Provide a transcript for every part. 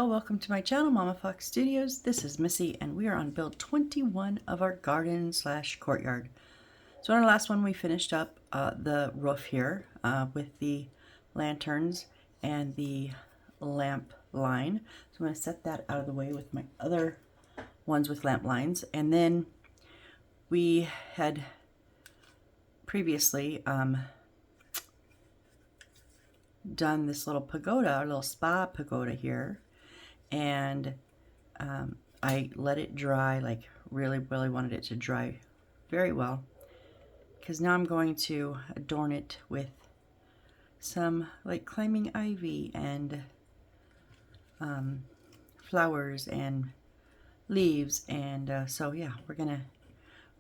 Welcome to my channel, Mama Fox Studios. This is Missy, and we are on build 21 of our garden slash courtyard. So in our last one, we finished up the roof here with the lanterns and the lamp line. So I'm going to set that out of the way with my other ones with lamp lines. And then we had previously done this little pagoda, a little spa pagoda here. And I let it dry, like really wanted it to dry very well, because now I'm going to adorn it with some like climbing ivy and flowers and leaves. And so yeah,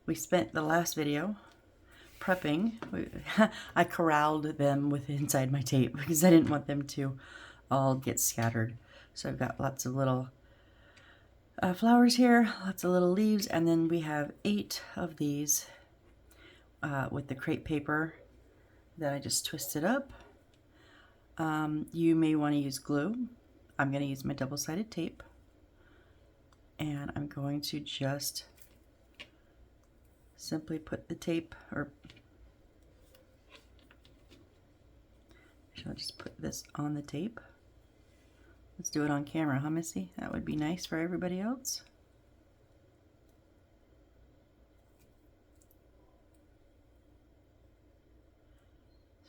we spent the last video prepping. I corralled them with inside my tape because I didn't want them to all get scattered. So I've got lots of little flowers here, lots of little leaves, and then we have 8 of these with the crepe paper that I just twisted up. You may want to use glue. I'm going to use my double-sided tape, and I'm going to just simply put the tape, or I'll just put this on the tape. Let's do it on camera, huh, Missy? That would be nice for everybody else.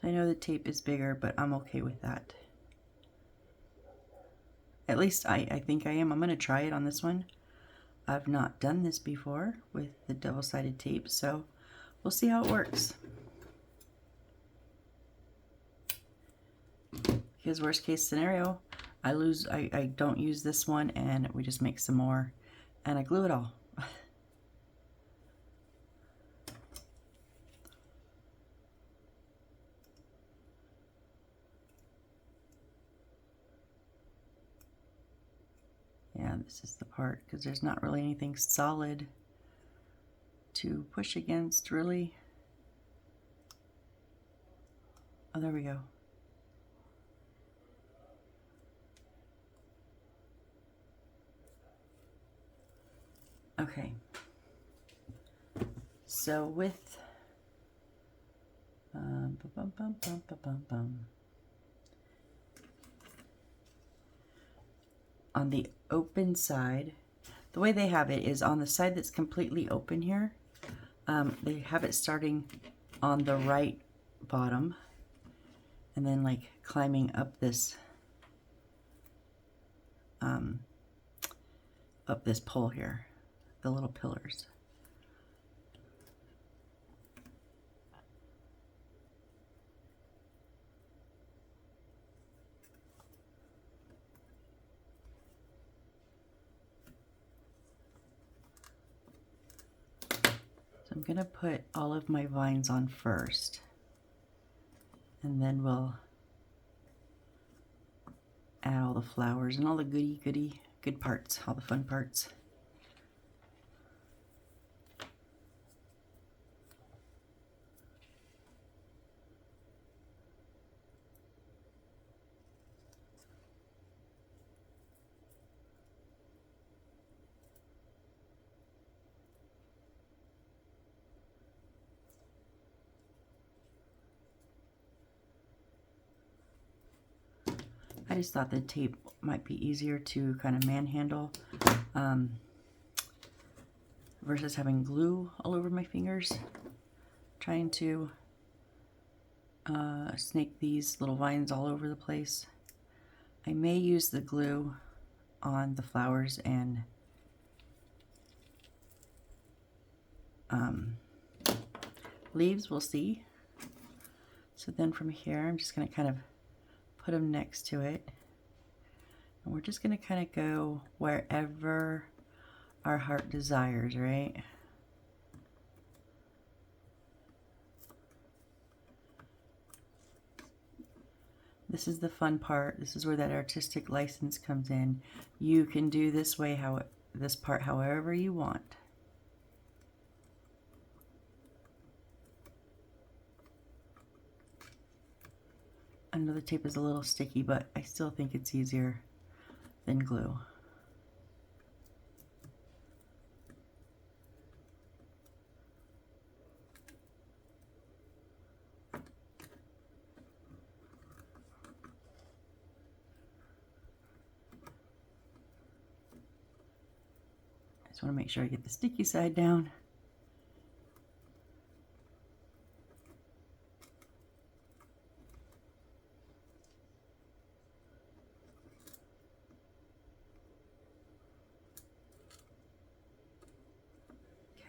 So I know the tape is bigger, but I'm okay with that. At least I think I am. I'm going to try it on this one. I've not done this before with the double-sided tape, so we'll see how it works. Because worst case scenario, I don't use this one, and we just make some more, and I glue it all. Yeah, this is the part, because there's not really anything solid to push against, really. Oh, there we go. Okay, so with on the open side, the way they have it is on the side that's completely open here. They have it starting on the right bottom, and then like climbing up this pole here, the little pillars. So I'm gonna put all of my vines on first, and then we'll add all the flowers and all the good parts, all the fun parts. I just thought the tape might be easier to kind of manhandle versus having glue all over my fingers, trying to snake these little vines all over the place. I may use the glue on the flowers and leaves, we'll see. So then from here, I'm just going to kind of put them next to it, and we're just going to kind of go wherever our heart desires, right? This is the fun part. This is where that artistic license comes in. You can do this way, this part however you want. I know the tape is a little sticky, but I still think it's easier than glue. I just want to make sure I get the sticky side down.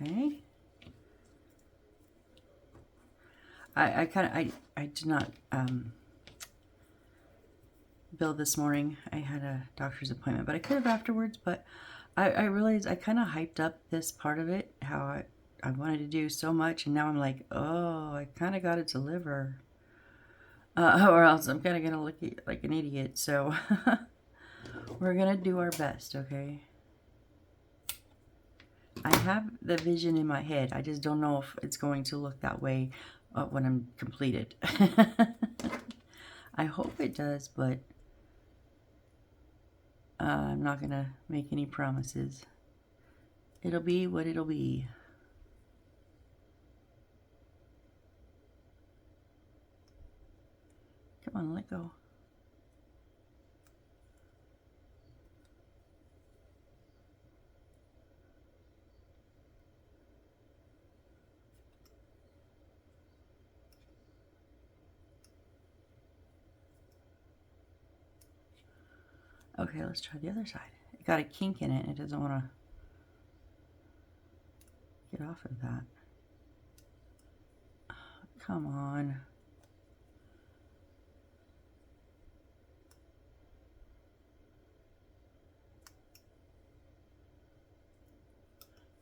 Okay. I did not build this morning. I had a doctor's appointment, but I could have afterwards. But I realized I kind of hyped up this part of it, how I wanted to do so much, and now I'm like, oh, I kind of got to deliver, or else I'm kind of gonna look like an idiot. So we're gonna do our best, okay? I have the vision in my head. I just don't know if it's going to look that way when I'm completed. I hope it does, but I'm not going to make any promises. It'll be what it'll be. Come on, let go. Okay, let's try the other side. It got a kink in it. It doesn't want to get off of that. Oh, come on.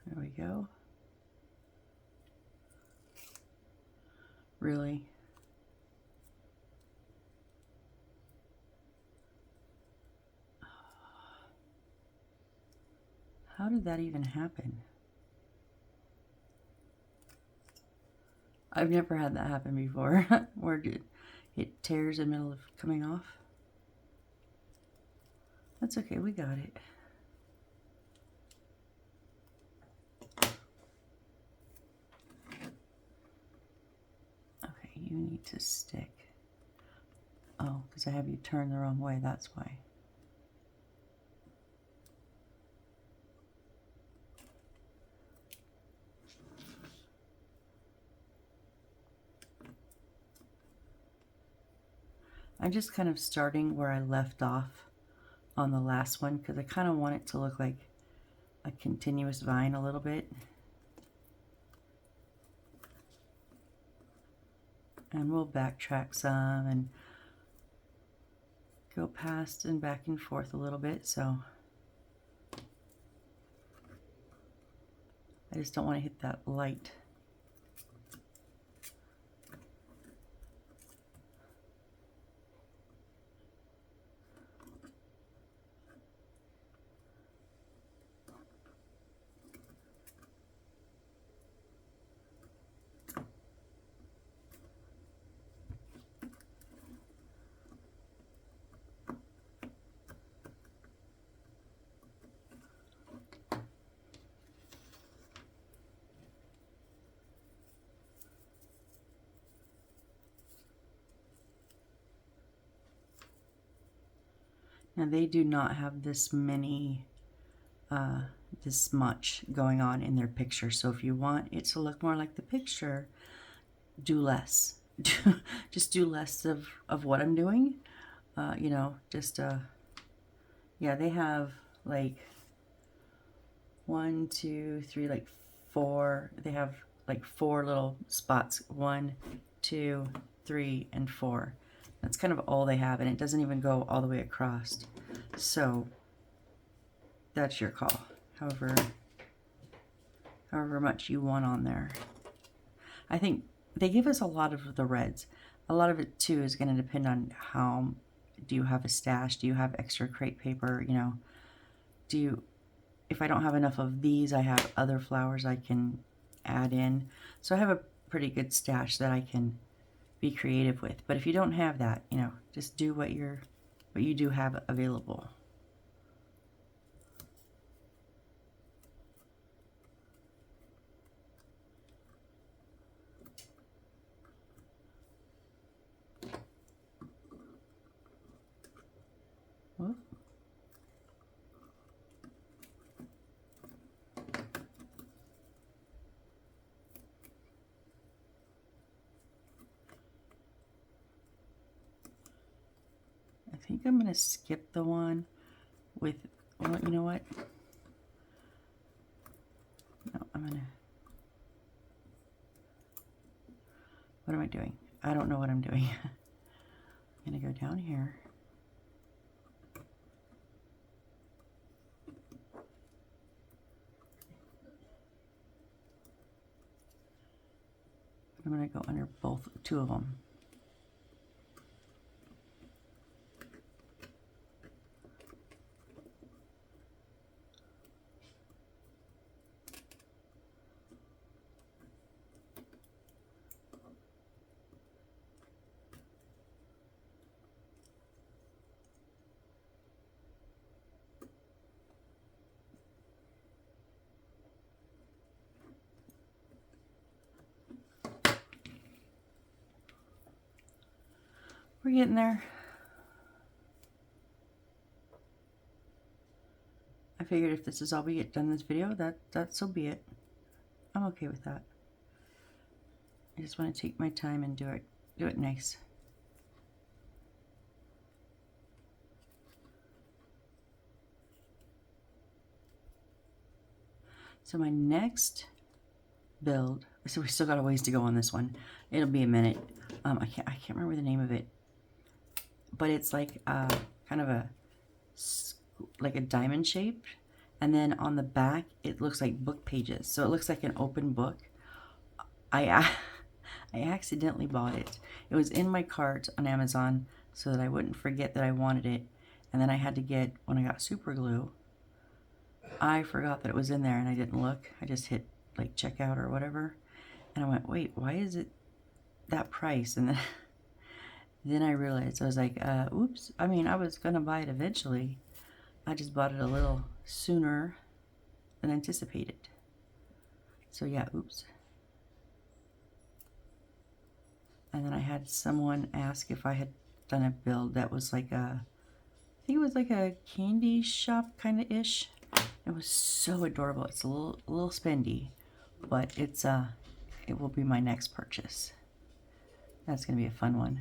There we go. Really? How did that even happen? I've never had that happen before, where it tears in the middle of coming off. That's okay, we got it. Okay, you need to stick. Oh, because I have you turned the wrong way, that's why. I'm just kind of starting where I left off on the last one because I kind of want it to look like a continuous vine a little bit. And we'll backtrack some and go past and back and forth a little bit. So I just don't want to hit that light. Now they do not have this much going on in their picture. So if you want it to look more like the picture, do less. Just do less of what I'm doing. You know, just, yeah, they have like 1, 2, 3, like 4. They have like 4 little spots. 1, 2, 3, and 4. That's kind of all they have, and it doesn't even go all the way across. So that's your call. However much you want on there. I think they give us a lot of the reds. A lot of it too is going to depend on how, do you have a stash? Do you have extra crepe paper? You know, if I don't have enough of these, I have other flowers I can add in. So I have a pretty good stash that I can be creative with. But if you don't have that, you know, just do what you do have available. Whoop. I think I'm going to skip the one with, well, you know what? No, I'm going to, what am I doing? I don't know what I'm doing. I'm going to go down here. I'm going to go under two of them. We're getting there. I figured if this is all we get done in this video, that so be it. I'm okay with that. I just want to take my time and do it nice. So my next build, so we still got a ways to go on this one. It'll be a minute. I can't remember the name of it, but it's like kind of like a diamond shape, and then on the back it looks like book pages, so it looks like an open book. I accidentally bought it. It was in my cart on Amazon so that I wouldn't forget that I wanted it, and then I had to get, when I got super glue, I forgot that it was in there and I didn't look. I just hit like checkout or whatever, and I went, wait, why is it that price? And then I realized, I was like, oops. I mean, I was gonna buy it eventually. I just bought it a little sooner than anticipated. So yeah, oops. And then I had someone ask if I had done a build that was like I think it was like a candy shop kind of ish. It was so adorable. It's a little spendy, but it's it will be my next purchase. That's gonna be a fun one.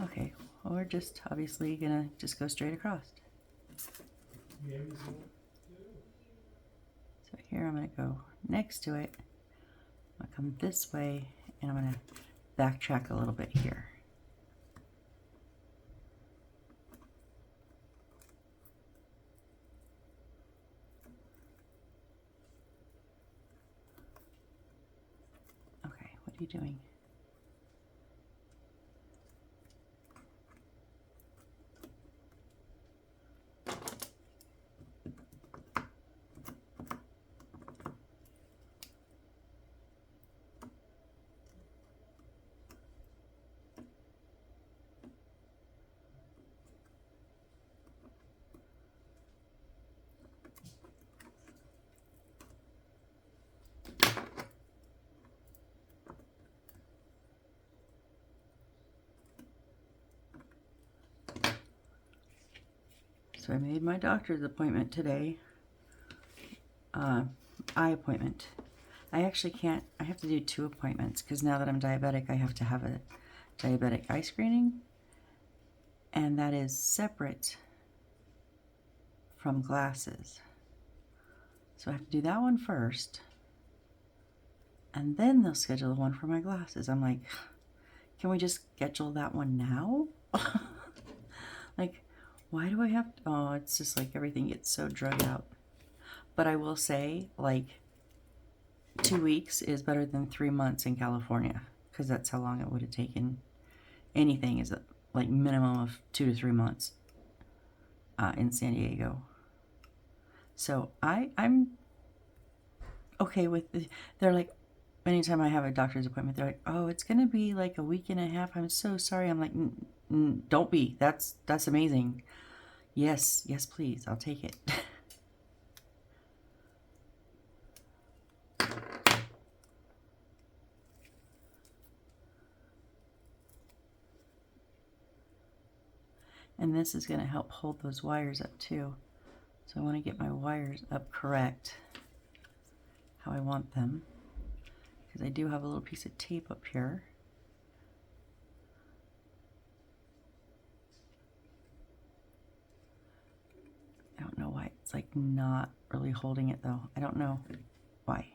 Okay, well, we're just obviously gonna just go straight across. So here I'm gonna go next to it. I'm gonna come this way, and I'm gonna backtrack a little bit here. Okay, what are you doing? So I made my doctor's appointment today. Eye appointment. I actually can't, I have to do 2 appointments because now that I'm diabetic, I have to have a diabetic eye screening, and that is separate from glasses. So I have to do that one first, and then they'll schedule the one for my glasses. I'm like, can we just schedule that one now? Like, why do I have to? Oh, it's just like everything gets so drug out. But I will say, like, 2 weeks is better than 3 months in California, because that's how long it would have taken. Anything is like minimum of 2 to 3 months in San Diego. So I'm okay with they're like, anytime I have a doctor's appointment, they're like, oh, it's gonna be like a week and a half. I'm so sorry. I'm like, don't be. That's amazing. Yes, please. I'll take it. And And this is going to help hold those wires up too. So I want to get my wires up correct, how I want them, because I do have a little piece of tape up here. I don't know why it's like not really holding it though. I don't know why.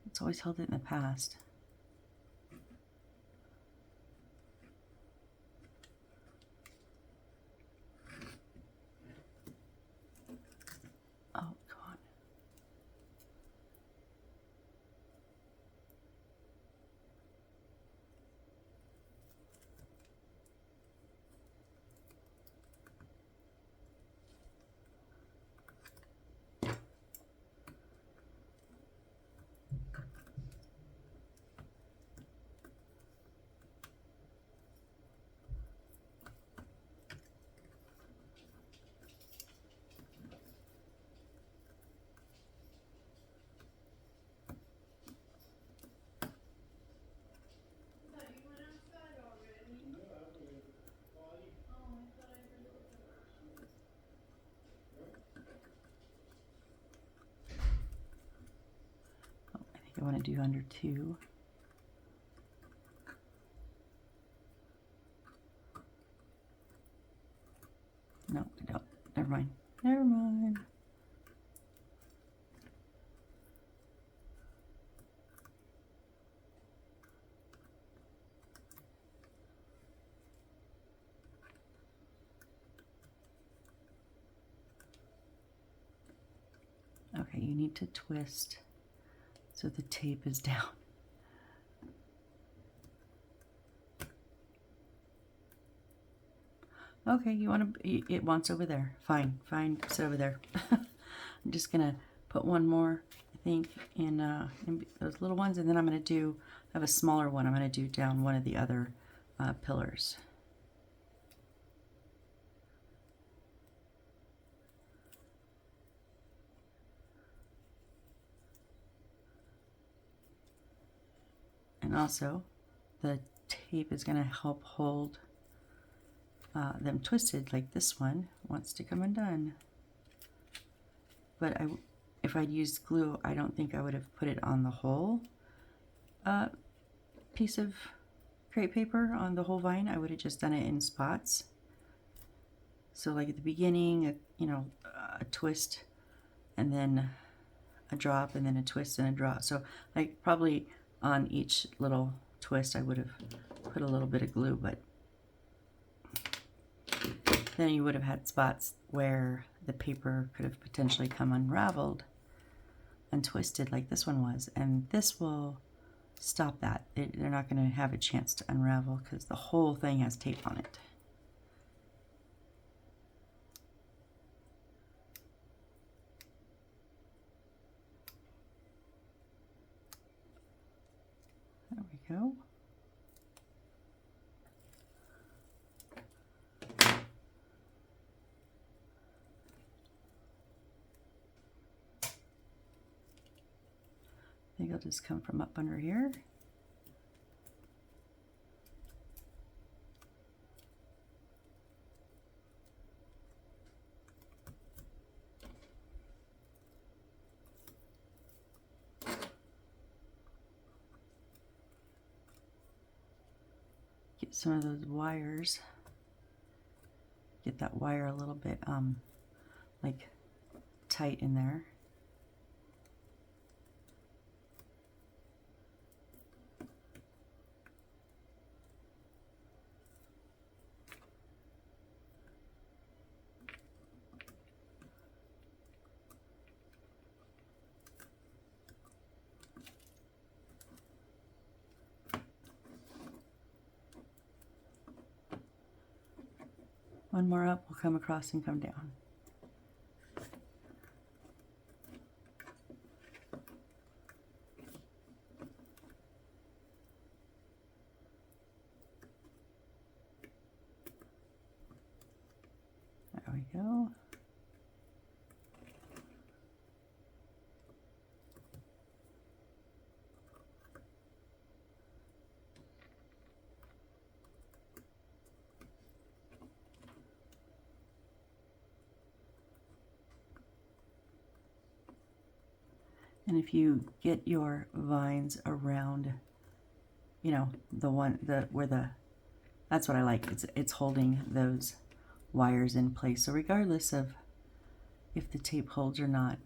It's always held it in the past. Oh, come on. I want to do under 2. No, I don't. Never mind. Never mind. Okay, you need to twist so the tape is down. Okay, you want to, it wants over there. Fine, fine, sit over there. I'm just gonna put one more, I think, in those little ones, and then I'm gonna do, I have a smaller one, I'm gonna do down one of the other pillars. And also, the tape is gonna help hold them twisted, like this one wants to come undone. But if I'd used glue, I don't think I would have put it on the whole piece of crepe paper, on the whole vine. I would have just done it in spots. So like at the beginning, you know, a twist, and then a drop, and then a twist and a drop. So like probably on each little twist, I would have put a little bit of glue, but then you would have had spots where the paper could have potentially come unraveled and twisted like this one was, and this will stop that. They're not going to have a chance to unravel because the whole thing has tape on it. There we go. I think I'll just come from up under here. Get some of those wires. Get that wire a little bit like tight in there. One more up, we'll come across and come down. There we go. And if you get your vines around, you know, that's what I like. It's holding those wires in place. So regardless of if the tape holds or not,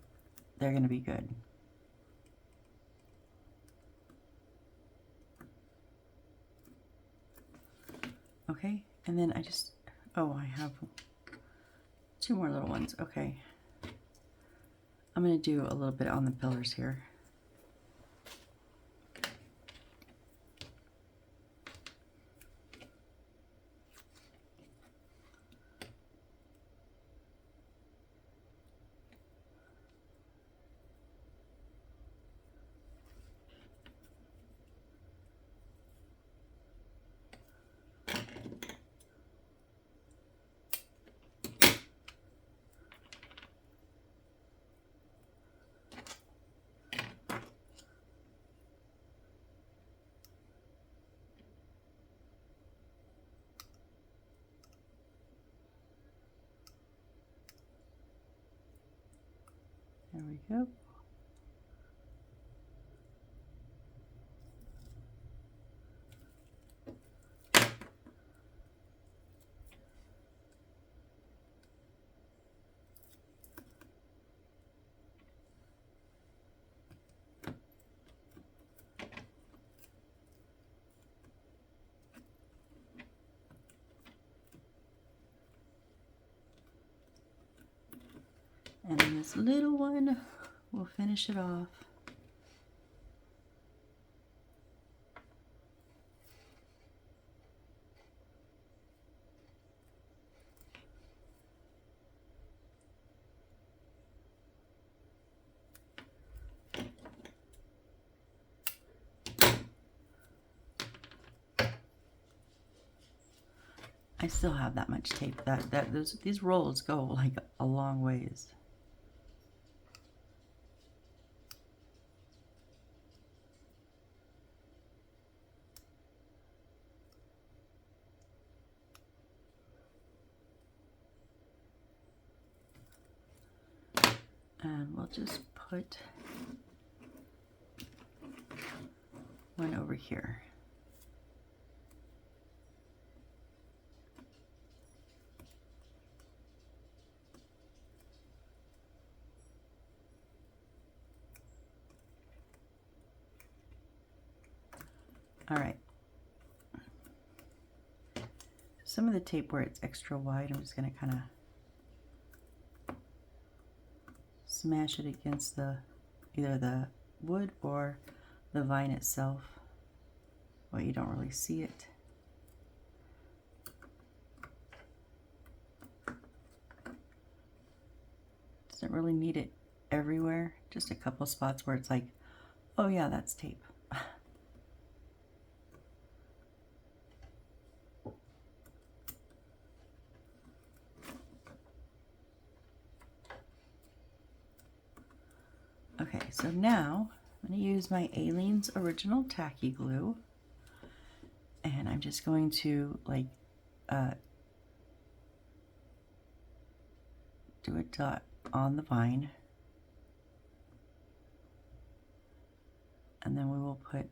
they're going to be good. Okay, and then I have 2 more little ones. Okay. I'm going to do a little bit on the pillars here. There we go. And then this little one, we'll finish it off. I still have that much tape. These rolls go like a long ways. And we'll just put one over here. All right. Some of the tape where it's extra wide, I'm just going to kind of smash it against either the wood or the vine itself. Well, you don't really see it. Doesn't really need it everywhere. Just a couple spots where it's like, oh yeah, that's tape. Okay, so now I'm going to use my Aleene's Original Tacky Glue, and I'm just going to like do a dot on the vine, and then we will put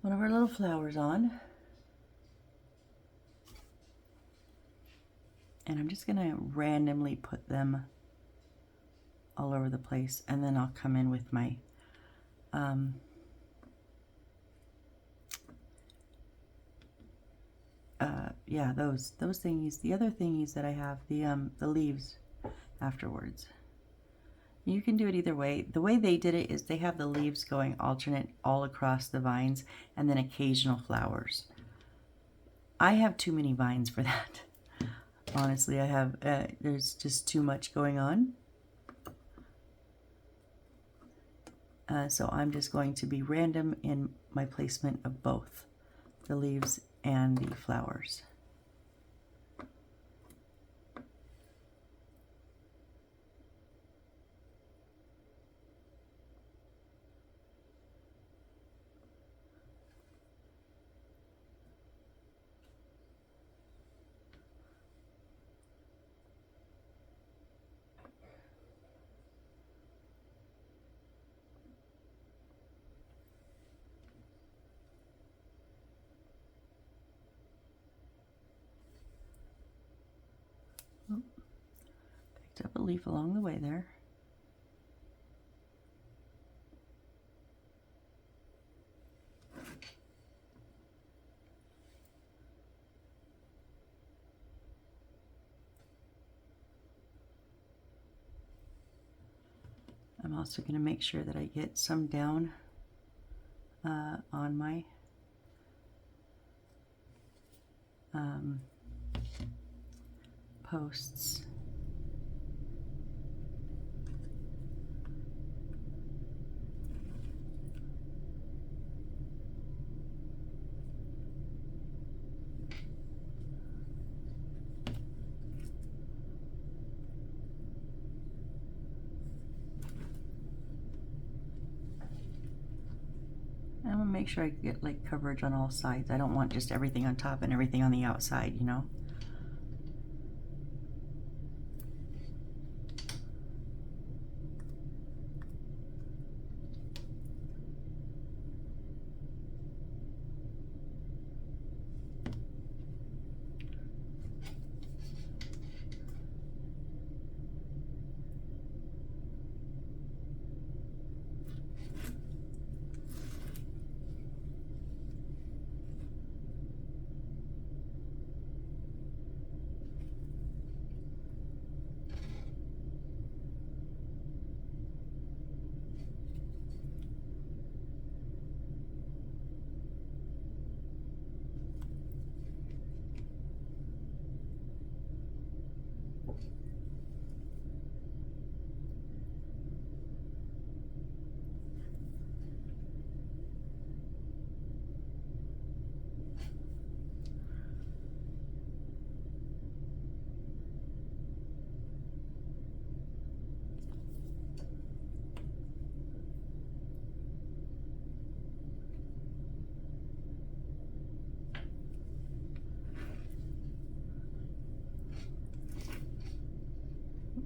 one of our little flowers on, and I'm just going to randomly put them all over the place, and then I'll come in with my yeah, those thingies. The other thingies that I have, the leaves afterwards. You can do it either way. The way they did it is they have the leaves going alternate all across the vines and then occasional flowers. I have too many vines for that. Honestly, I have, there's just too much going on. So I'm just going to be random in my placement of both the leaves and the flowers. a leaf along the way there. I'm also going to make sure that I get some down on my posts. I'm gonna make sure I get like coverage on all sides. I don't want just everything on top and everything on the outside, you know.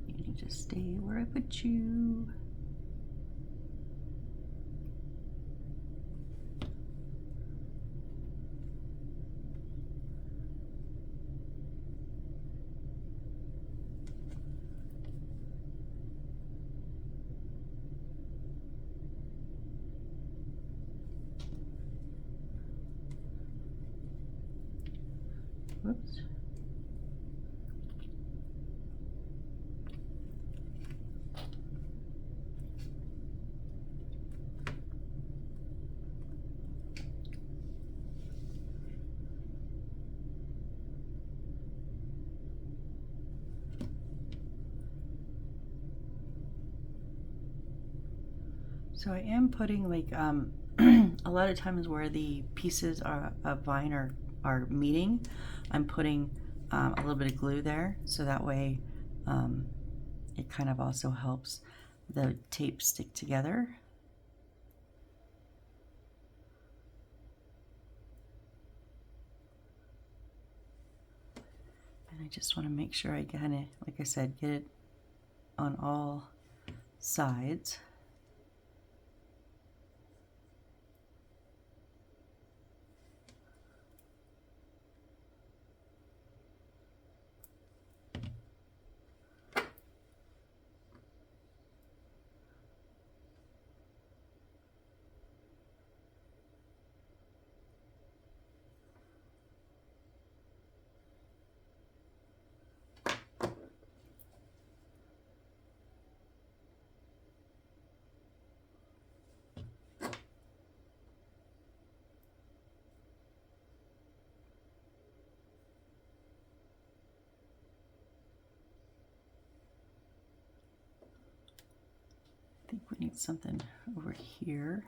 You need to stay where I put you. Whoops. So I am putting like a lot of times where the pieces of vine are meeting, I'm putting a little bit of glue there, so that way it kind of also helps the tape stick together. And I just want to make sure I kind of, like I said, get it on all sides. I think we need something over here.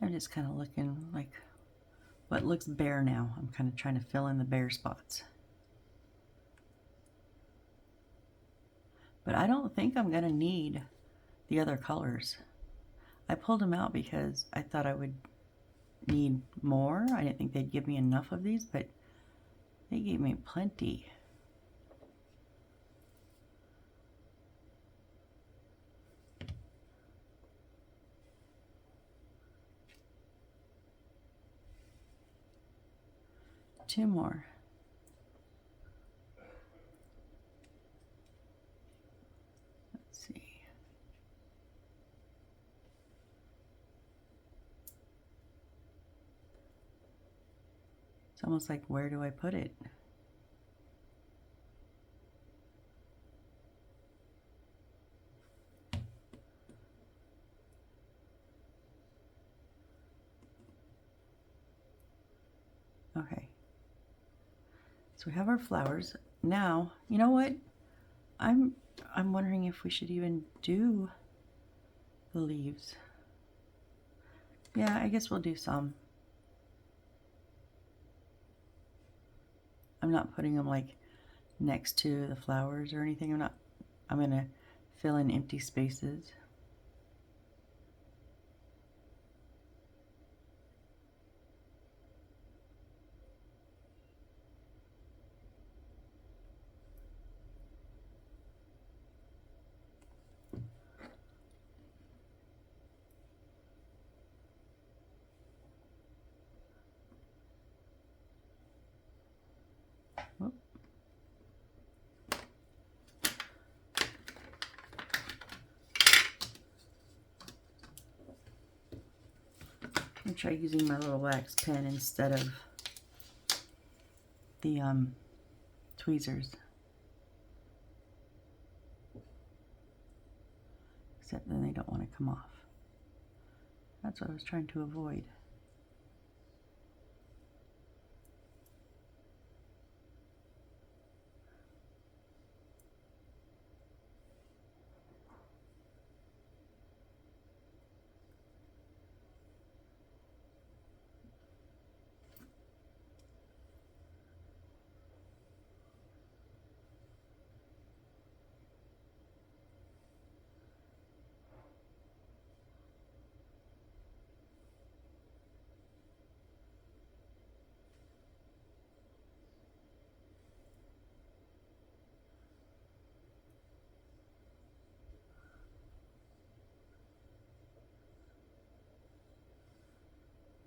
I'm just kind of looking like but it looks bare now. I'm kind of trying to fill in the bare spots. But I don't think I'm gonna need the other colors. I pulled them out because I thought I would need more. I didn't think they'd give me enough of these, but they gave me plenty. Two more. Let's see. It's almost like, where do I put it? Okay. So we have our flowers. Now, you know what? I'm wondering if we should even do the leaves. Yeah, I guess we'll do some. I'm not putting them like next to the flowers or anything. I'm gonna fill in empty spaces. Whoop. I'm gonna try using my little wax pen instead of the tweezers. Except then they don't want to come off. That's what I was trying to avoid.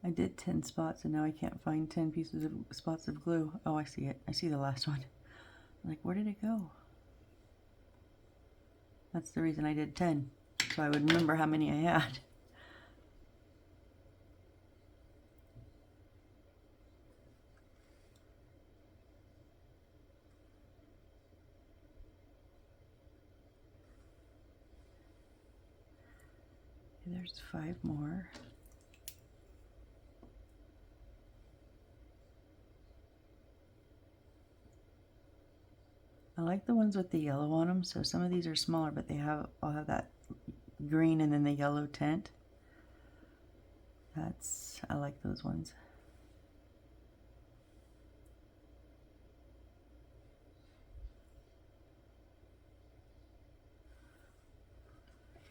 I did 10 spots and now I can't find 10 pieces of spots of glue. Oh, I see it. I see the last one. I'm like, where did it go? That's the reason I did 10. So I would remember how many I had. There's 5 more. I like the ones with the yellow on them. So some of these are smaller, but all have that green and then the yellow tint. I like those ones.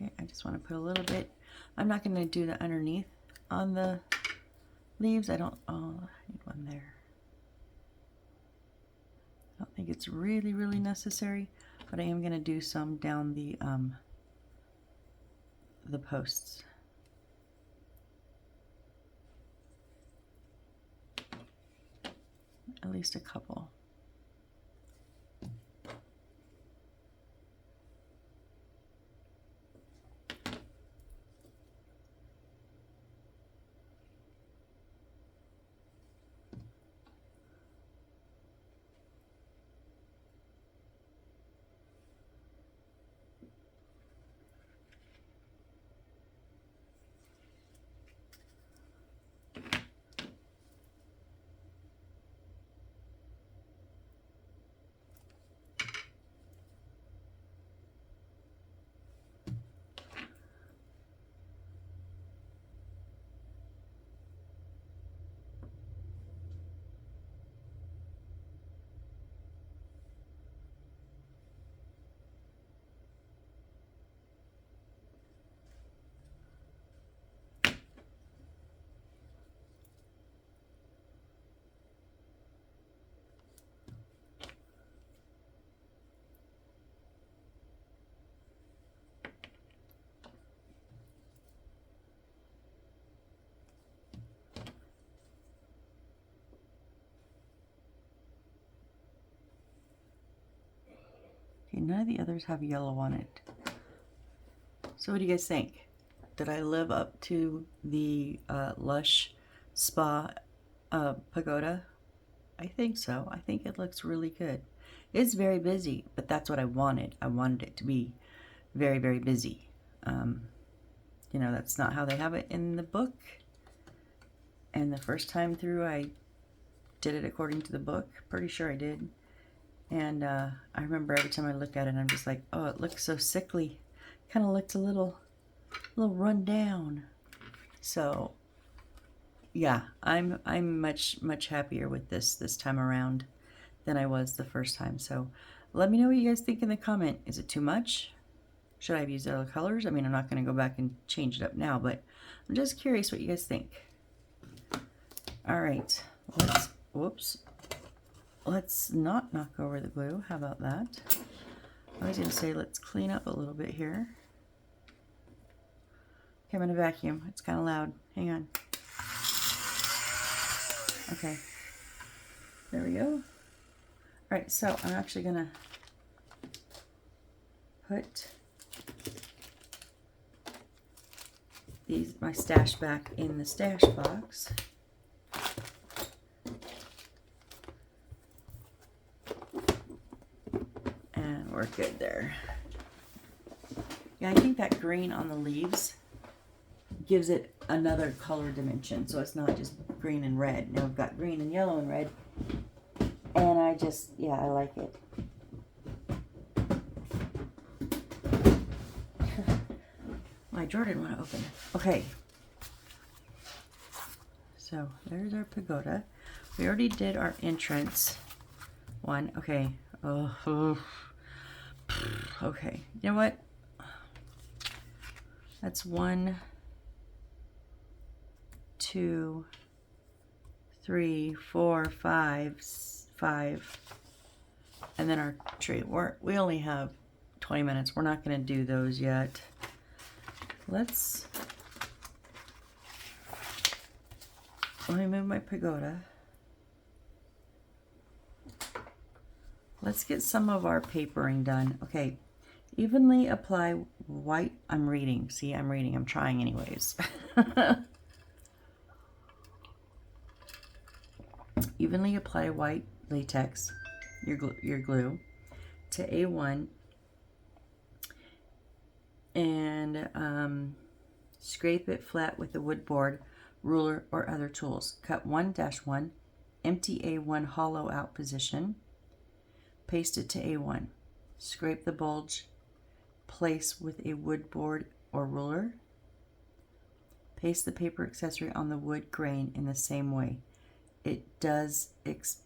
Okay, I just want to put a little bit. I'm not going to do the underneath on the leaves. I need one there. I don't think it's really, really necessary, but I am going to do some down the posts. At least a couple. Okay, none of the others have yellow on it. So what do you guys think? Did I live up to the Lush Spa pagoda? I think so. I think it looks really good. It's very busy, but that's what I wanted. I wanted it to be very, very busy. You know, that's not how they have it in the book. And the first time through, I did it according to the book. Pretty sure I did. And I remember every time I look at it, I'm just like, oh, it looks so sickly. Kind of looks a little run down. So yeah, I'm much happier with this time around than I was the first time. So let me know what you guys think in the comment. Is it too much? Should I have used other colors? I mean, I'm not going to go back and change it up now, but I'm just curious what you guys think. All right, let's not knock over the glue. How about that? I was going to say let's clean up a little bit here. Okay, I'm going to vacuum. It's kind of loud. Hang on. Okay, there we go. All right, so I'm actually going to put my stash back in the stash box. And we're good there. Yeah, I think that green on the leaves gives it another color dimension, so it's not just green and red. Now we've got green and yellow and red, and I like it. My drawer didn't want to open. Okay, so there's our pagoda. We already did our entrance one. Okay. Okay. You know what? That's 1, 2, 3, 4, 5, and then our tree. We only have 20 minutes. We're not going to do those yet. Let me move my pagoda. Let's get some of our papering done. Okay, evenly apply white. I'm reading. See, I'm reading. I'm trying anyways. Evenly apply white latex, your glue, to A1 and scrape it flat with a wood board, ruler, or other tools. Cut 1-1, empty A1 hollow out position, paste it to A1. Scrape the bulge, place with a wood board or ruler. Paste the paper accessory on the wood grain in the same way. It does expounds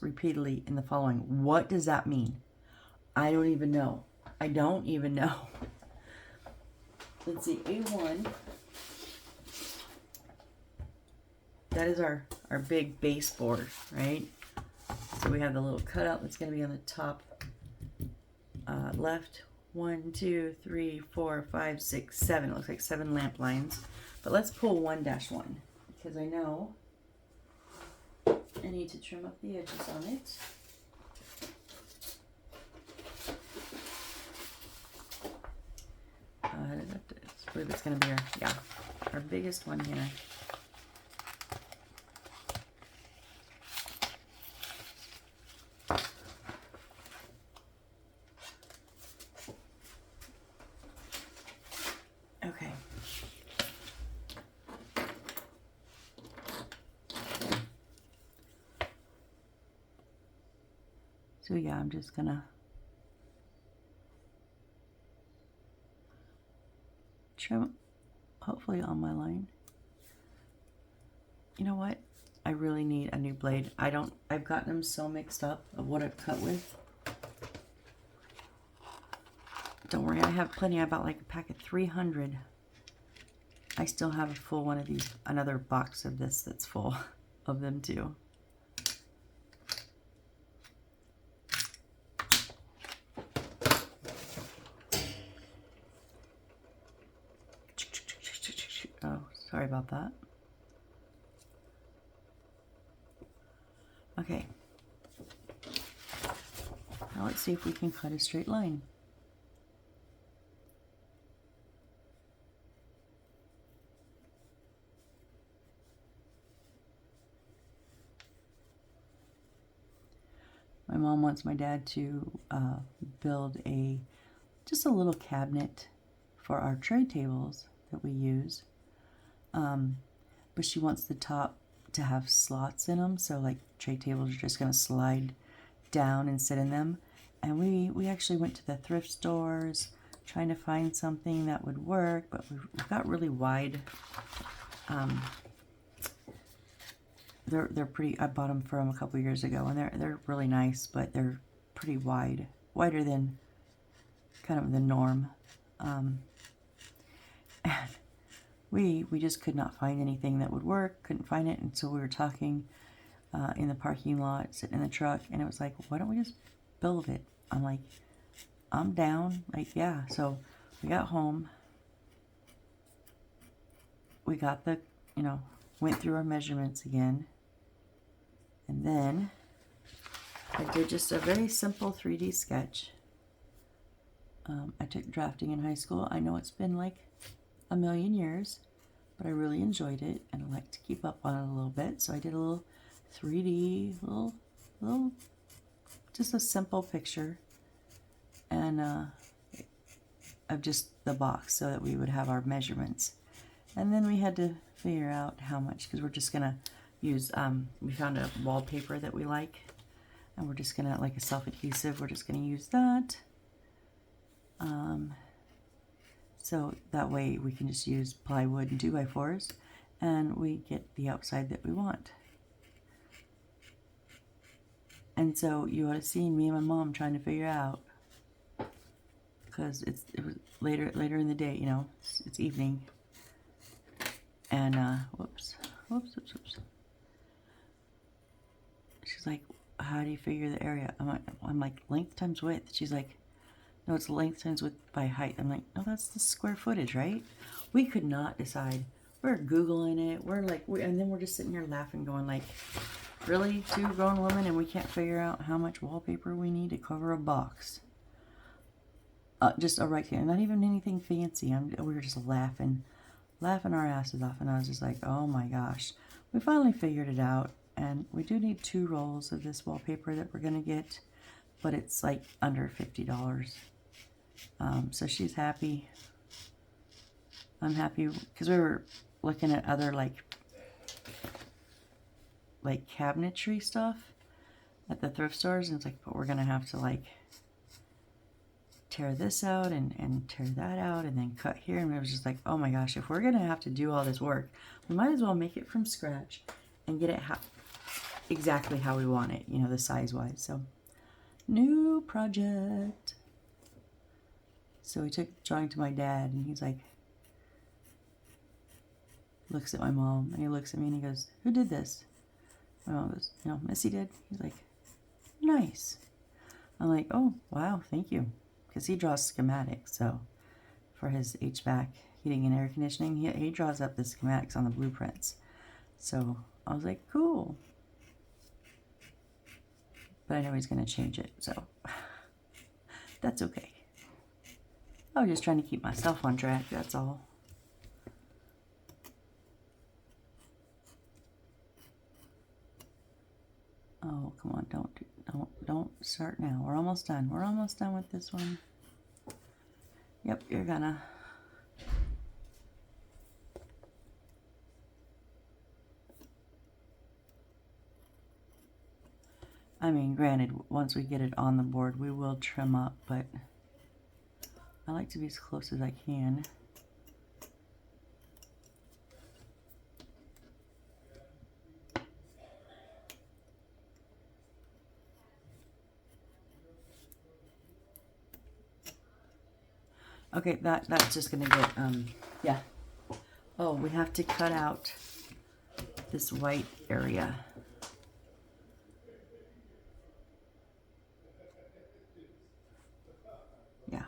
repeatedly in the following. What does that mean? I don't even know. I don't even know. Let's see, A1. That is our big baseboard, right? So we have the little cutout that's going to be on the top left. 1, 2, 3, 4, 5, 6, 7. It looks like 7 lamp lines. But let's pull 1-1 because I know I need to trim up the edges on it. I believe it's going to be our biggest one here. Okay. So yeah, I'm just gonna trim hopefully on my line. You know what? I really need a new blade. I've gotten them so mixed up of what I've cut with. Don't worry, I have plenty. I bought like a pack of 300. I still have a full one of these, another box of this that's full of them too. Oh, sorry about that. Okay. Now let's see if we can cut a straight line. My mom wants my dad to build just a little cabinet for our tray tables that we use. But she wants the top to have slots in them, so like tray tables are just going to slide down and sit in them. And we actually went to the thrift stores trying to find something that would work, but we've got really wide. They're pretty. I bought them from a couple years ago, and they're really nice, but they're pretty wide, wider than kind of the norm. And we just could not find anything that would work. Couldn't find it, and so we were talking in the parking lot, sitting in the truck, and it was like, why don't we just build it? I'm like, I'm down. Like, yeah. So we got home. We got the, went through our measurements again. And then I did just a very simple 3D sketch. I took drafting in high school. I know it's been like a million years, but I really enjoyed it, and I like to keep up on it a little bit. So I did a little 3D, little just a simple picture, and of just the box so that we would have our measurements. And then we had to figure out how much, because we're just gonna use, we found a wallpaper that we like, and we're just gonna, like a self-adhesive, we're just gonna use that. So that way we can just use plywood and 2x4s, and we get the outside that we want. And so you ought to see me and my mom trying to figure out, because it was later in the day, it's evening. And whoops. She's like, how do you figure the area? I'm like, length times width. She's like, no, it's length times width by height. I'm like, no, that's the square footage, right? We could not decide. We're Googling it. We're like, and then we're just sitting here laughing, going like, really, 2 grown women, and we can't figure out how much wallpaper we need to cover a box. Just a rectangle, not even anything fancy. We were just laughing our asses off, and I was just like, oh my gosh. We finally figured it out, and we do need 2 rolls of this wallpaper that we're going to get, but it's like under $50. So she's happy. I'm happy, because we were looking at other like cabinetry stuff at the thrift stores, and it's like, but we're going to have to like tear this out and tear that out and then cut here. And it was just like, oh my gosh, if we're gonna have to do all this work, we might as well make it from scratch and get it exactly how we want it, the size wise. So new project. So we took the drawing to my dad, and he's like, looks at my mom, and he looks at me and he goes, who did this? My mom goes, Missy did. He's like, nice. I'm like, oh wow, thank you. Because he draws schematics, so for his HVAC, heating and air conditioning, he draws up the schematics on the blueprints. So I was like, cool. But I know he's going to change it, so that's okay. I was just trying to keep myself on track, that's all. Oh, come on, don't start now. We're almost done. We're almost done with this one. Yep, you're gonna. I mean, granted, once we get it on the board, we will trim up, but I like to be as close as I can. Okay, that's just gonna get, yeah. Oh, we have to cut out this white area. Yeah.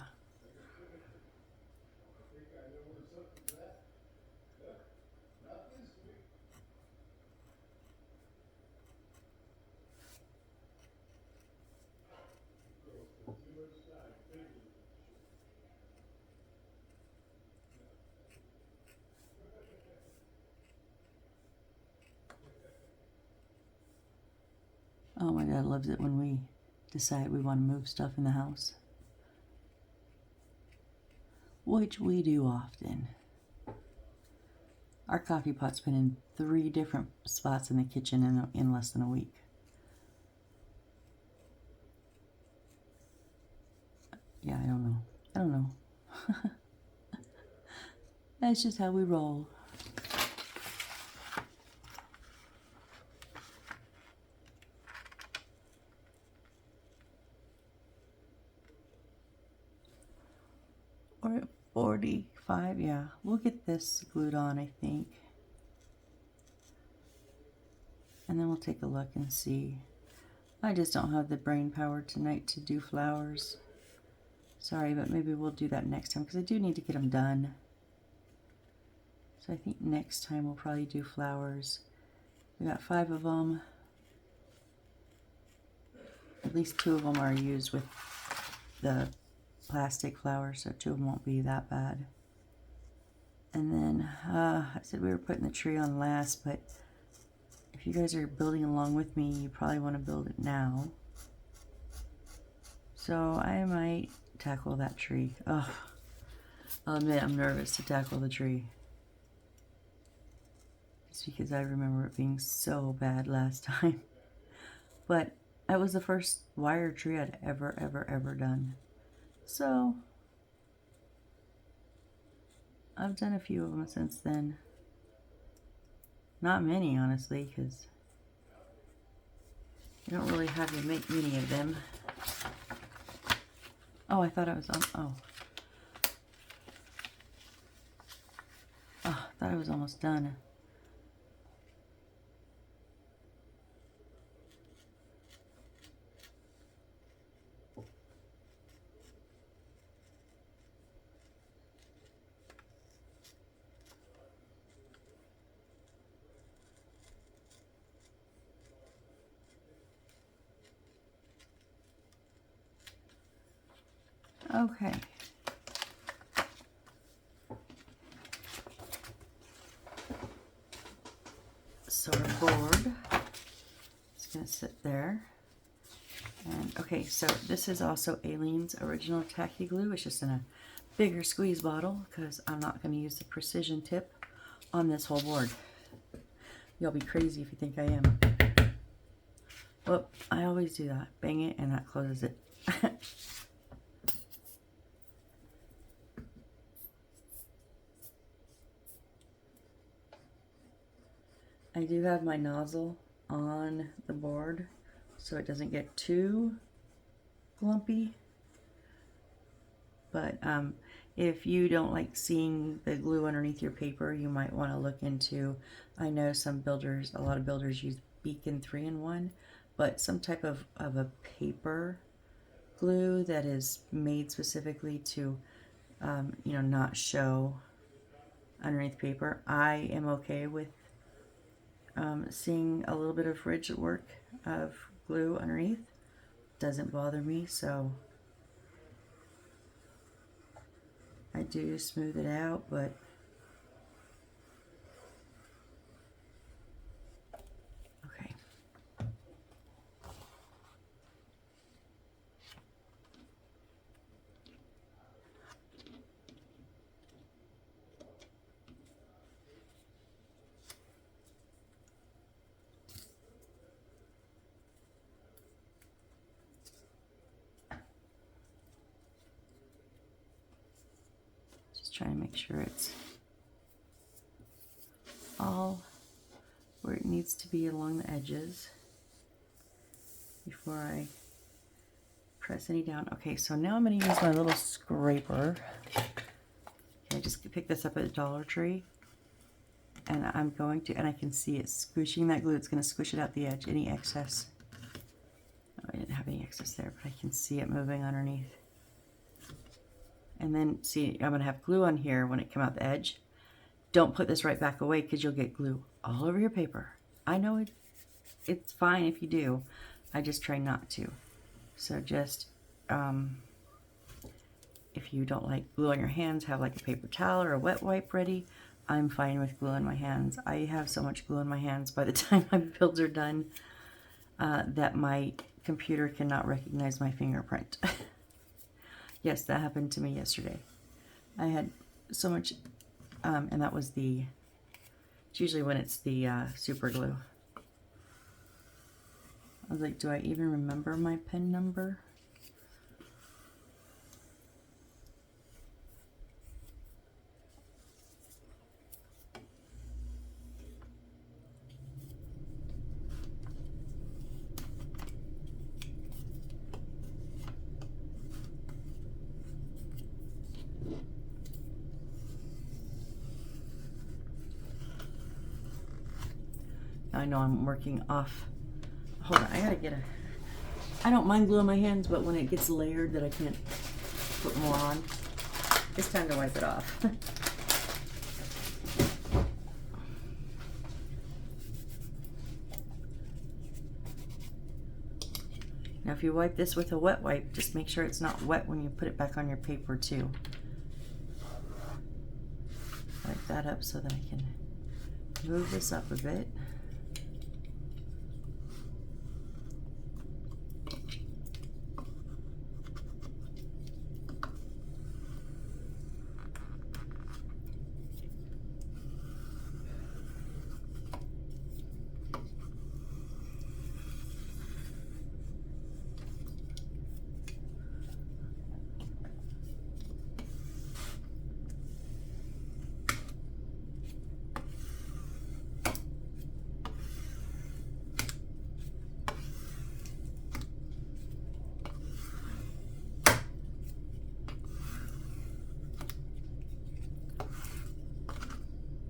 Oh, my dad loves it when we decide we want to move stuff in the house, which we do often. Our coffee pot's been in 3 different spots in the kitchen in less than a week. Yeah, I don't know. That's just how we roll. We're at 45, yeah. We'll get this glued on, I think. And then we'll take a look and see. I just don't have the brain power tonight to do flowers. Sorry, but maybe we'll do that next time because I do need to get them done. So I think next time we'll probably do flowers. We got 5 of them. At least 2 of them are used with the plastic flowers, so 2 of them won't be that bad. And then I said we were putting the tree on last, but if you guys are building along with me, you probably want to build it now. So I might tackle that tree. Oh, I'll admit I'm nervous to tackle the tree. Just because I remember it being so bad last time. But that was the first wire tree I'd ever done. So I've done a few of them since then. Not many, honestly, because you don't really have to make many of them. Oh, I thought I was on. Oh, I thought I was almost done. Okay. So our board is going to sit there. And okay, so this is also Aileen's original tacky glue. It's just in a bigger squeeze bottle because I'm not going to use the precision tip on this whole board. You'll be crazy if you think I am. Whoop, I always do that. Bang it and that closes it. I do have my nozzle on the board so it doesn't get too lumpy. But if you don't like seeing the glue underneath your paper, you might want to look into, I know some builders, a lot of builders use Beacon 3-in-1, but some type of a paper glue that is made specifically to, you know, not show underneath paper. I am okay with seeing a little bit of ridge work of glue underneath. Doesn't bother me, so I do smooth it out, but okay. Trying to make sure it's all where it needs to be along the edges before I press any down. Okay, so now I'm going to use my little scraper. Okay, I just picked this up at Dollar Tree, and I'm going to, and I can see it squishing that glue. It's going to squish it out the edge, any excess. Oh, I didn't have any excess there, but I can see it moving underneath. And then, see, I'm going to have glue on here when it comes out the edge. Don't put this right back away because you'll get glue all over your paper. I know it's fine if you do. I just try not to. So just, if you don't like glue on your hands, have like a paper towel or a wet wipe ready. I'm fine with glue on my hands. I have so much glue on my hands by the time my builds are done. that my computer cannot recognize my fingerprint. Yes, that happened to me yesterday. I had so much, and that was it's usually when it's the super glue. I was like, do I even remember my PIN number? I know I'm working off. Hold on, I gotta get I don't mind glue on my hands, but when it gets layered that I can't put more on, it's time to wipe it off. Now if you wipe this with a wet wipe, just make sure it's not wet when you put it back on your paper too. Wipe that up so that I can move this up a bit.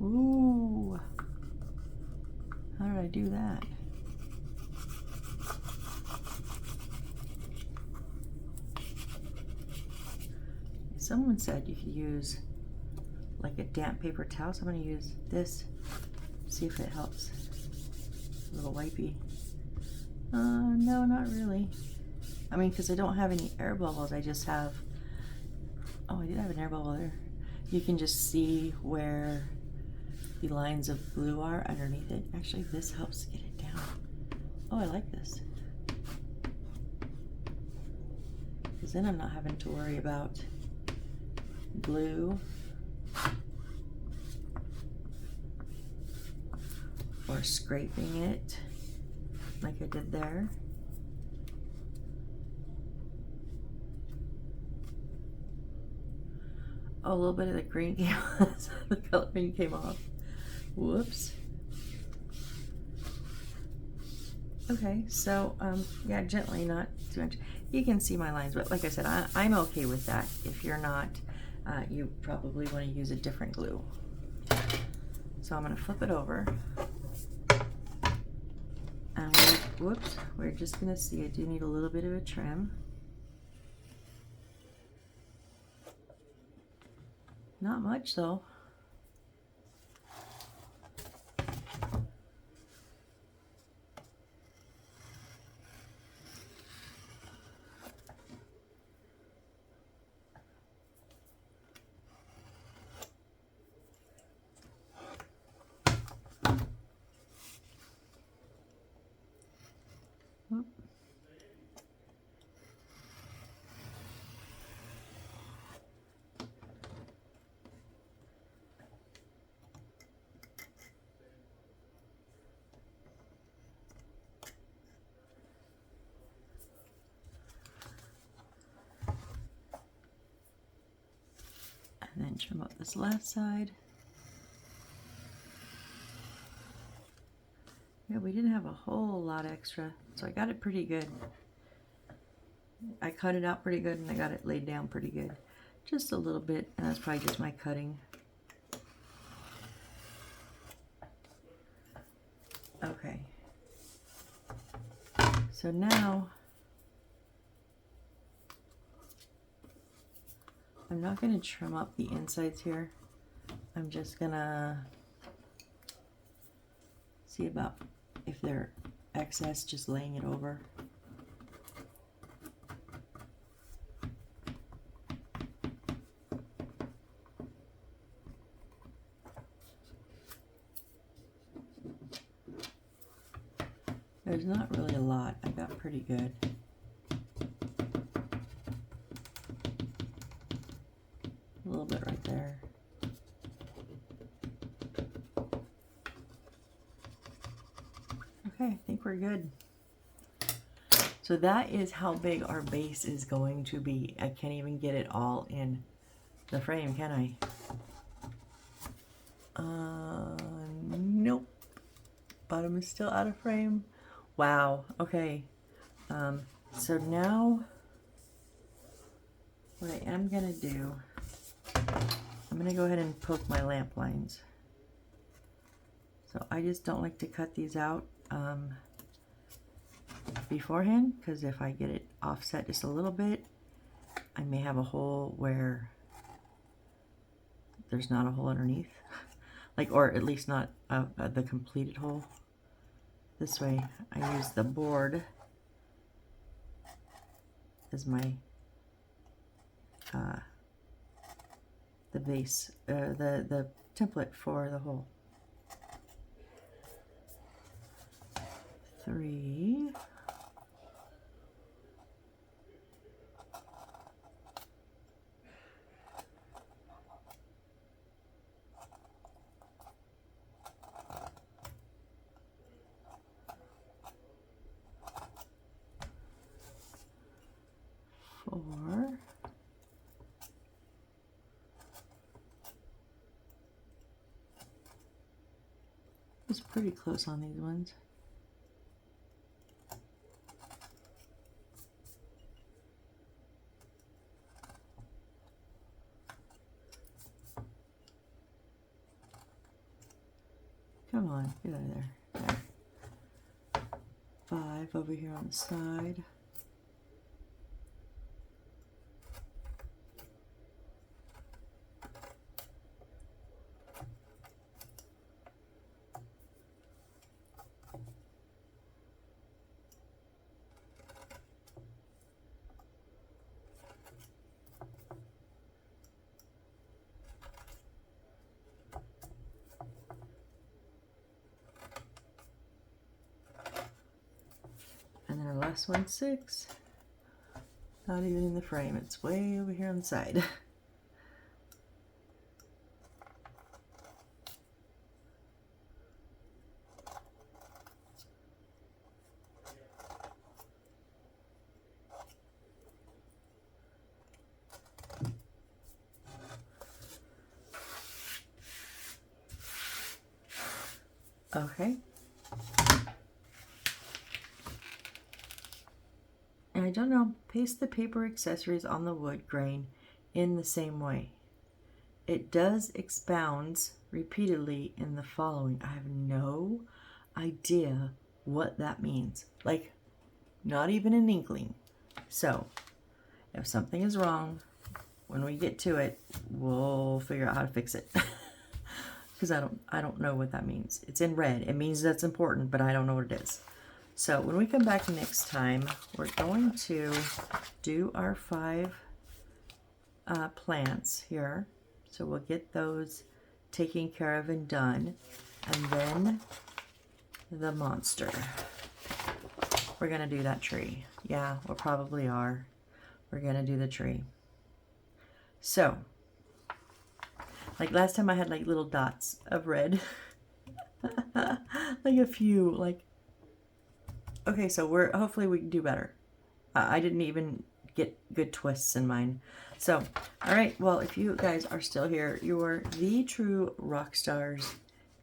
Ooh, how did I do that? Someone said you could use like a damp paper towel, so I'm going to use this, see if it helps. A little wipey. No, not really. I mean, because I don't have any air bubbles, I just have, oh, I did have an air bubble there. You can just see where the lines of glue are underneath it. Actually, this helps get it down. Oh, I like this. Because then I'm not having to worry about glue or scraping it like I did there. Oh, a little bit of the green came off. The coloring came off. Whoops. Okay, so yeah, gently, not too much. You can see my lines, but like I said, I'm okay with that. If you're not, you probably want to use a different glue. So I'm going to flip it over. And whoops, we're just going to see, I do need a little bit of a trim. Not much though. Whoop. And then trim up this left side. Yeah, we didn't have a whole lot extra, so I got it pretty good. I cut it out pretty good and I got it laid down pretty good. Just a little bit, and that's probably just my cutting. Okay. So now, I'm not going to trim up the insides here. I'm just going to see about if they're excess, just laying it over. There's not really a lot. I got pretty good. A little bit right there. Okay, I think we're good. So that is how big our base is going to be. I can't even get it all in the frame, can I? Nope. Bottom is still out of frame. Wow, okay. So now what I am gonna do, I'm gonna go ahead and poke my lamp lines. So I just don't like to cut these out beforehand, because if I get it offset just a little bit, I may have a hole where there's not a hole underneath. Like, or at least not the completed hole. This way I use the board as my the base, the template for the hole. 3. It's pretty close on these ones. Come on, get out of there. There. 5 over here on the side. And then our last one, 6. Not even in the frame, it's way over here on the side. Okay. And I don't know, paste the paper accessories on the wood grain in the same way. It does expounds repeatedly in the following. I have no idea what that means. Like, not even an inkling. So, if something is wrong, when we get to it, we'll figure out how to fix it. Because I don't know what that means. It's in red. It means that's important, but I don't know what it is. So when we come back next time, we're going to do our 5 plants here. So we'll get those taken care of and done. And then the monster. We're going to do that tree. Yeah, we probably are. We're going to do the tree. So, like last time I had like little dots of red. Like a few, like. Okay, so hopefully we can do better. I didn't even get good twists in mine. So, all right, well, if you guys are still here, you are the true rock stars.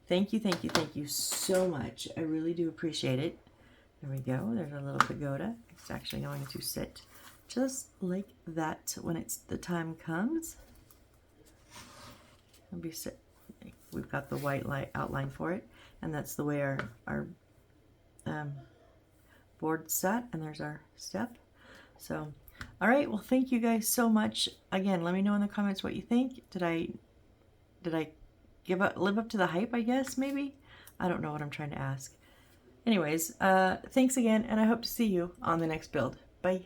Thank you, thank you, thank you so much. I really do appreciate it. There we go. There's our little pagoda. It's actually going to sit just like that when it's the time comes. It'll be sit. We've got the white light outline for it, and that's the way our board set, and there's our step. So, all right, well, thank you guys so much. Again, let me know in the comments what you think. Did I live up to the hype, I guess, maybe? I don't know what I'm trying to ask. Anyways, thanks again, and I hope to see you on the next build. Bye.